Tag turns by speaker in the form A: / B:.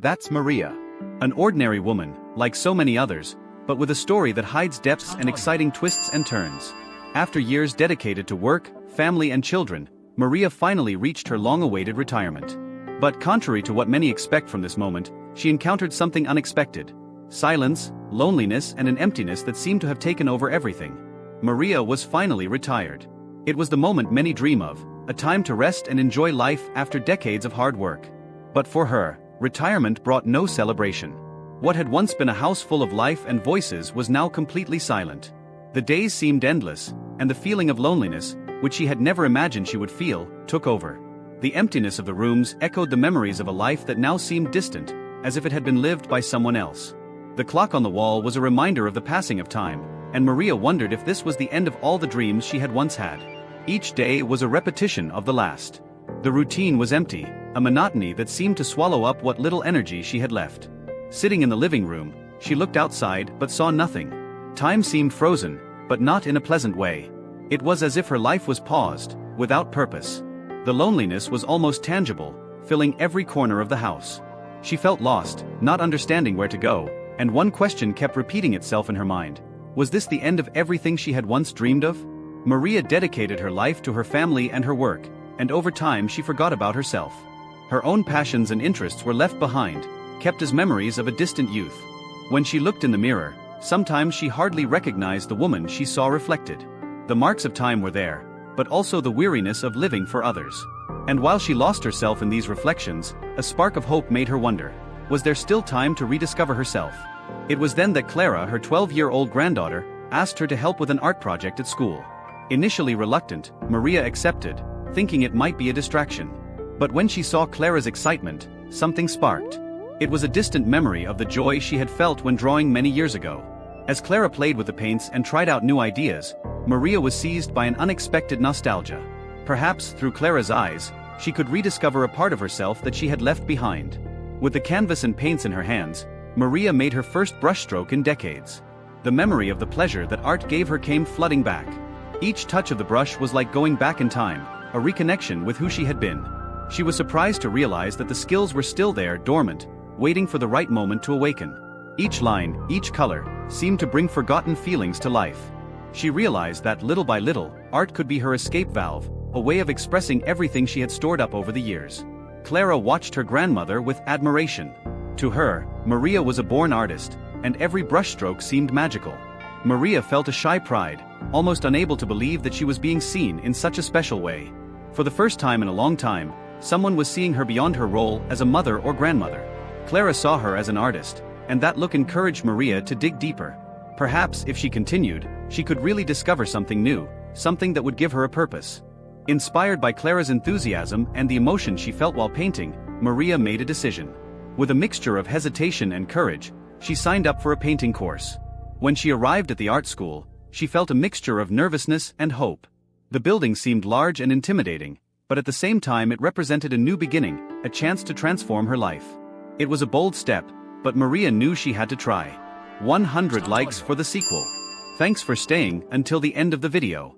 A: That's Maria. An ordinary woman, like so many others, but with a story that hides depths and exciting twists and turns. After years dedicated to work, family and children, Maria finally reached her long-awaited retirement. But contrary to what many expect from this moment, she encountered something unexpected. Silence, loneliness and an emptiness that seemed to have taken over everything. Maria was finally retired. It was the moment many dream of, a time to rest and enjoy life after decades of hard work. But for her, retirement brought no celebration. What had once been a house full of life and voices was now completely silent. The days seemed endless, and the feeling of loneliness, which she had never imagined she would feel, took over. The emptiness of the rooms echoed the memories of a life that now seemed distant, as if it had been lived by someone else. The clock on the wall was a reminder of the passing of time, and Maria wondered if this was the end of all the dreams she had once had. Each day was a repetition of the last. The routine was empty, a monotony that seemed to swallow up what little energy she had left. Sitting in the living room, she looked outside but saw nothing. Time seemed frozen, but not in a pleasant way. It was as if her life was paused, without purpose. The loneliness was almost tangible, filling every corner of the house. She felt lost, not understanding where to go, and one question kept repeating itself in her mind. Was this the end of everything she had once dreamed of? Maria dedicated her life to her family and her work, and over time she forgot about herself. Her own passions and interests were left behind, kept as memories of a distant youth. When she looked in the mirror, sometimes she hardly recognized the woman she saw reflected. The marks of time were there, but also the weariness of living for others. And while she lost herself in these reflections, a spark of hope made her wonder, was there still time to rediscover herself? It was then that Clara, her 12-year-old granddaughter, asked her to help with an art project at school. Initially reluctant, Maria accepted, thinking it might be a distraction. But when she saw Clara's excitement, something sparked. It was a distant memory of the joy she had felt when drawing many years ago. As Clara played with the paints and tried out new ideas, Maria was seized by an unexpected nostalgia. Perhaps, through Clara's eyes, she could rediscover a part of herself that she had left behind. With the canvas and paints in her hands, Maria made her first brushstroke in decades. The memory of the pleasure that art gave her came flooding back. Each touch of the brush was like going back in time, a reconnection with who she had been. She was surprised to realize that the skills were still there, dormant, waiting for the right moment to awaken. Each line, each color, seemed to bring forgotten feelings to life. She realized that, little by little, art could be her escape valve, a way of expressing everything she had stored up over the years. Clara watched her grandmother with admiration. To her, Maria was a born artist, and every brushstroke seemed magical. Maria felt a shy pride, almost unable to believe that she was being seen in such a special way. For the first time in a long time, someone was seeing her beyond her role as a mother or grandmother. Clara saw her as an artist, and that look encouraged Maria to dig deeper. Perhaps, if she continued, she could really discover something new, something that would give her a purpose. Inspired by Clara's enthusiasm and the emotion she felt while painting, Maria made a decision. With a mixture of hesitation and courage, she signed up for a painting course. When she arrived at the art school, she felt a mixture of nervousness and hope. The building seemed large and intimidating, but at the same time it represented a new beginning, a chance to transform her life. It was a bold step, but Maria knew she had to try. 100 likes for the sequel. Thanks for staying until the end of the video.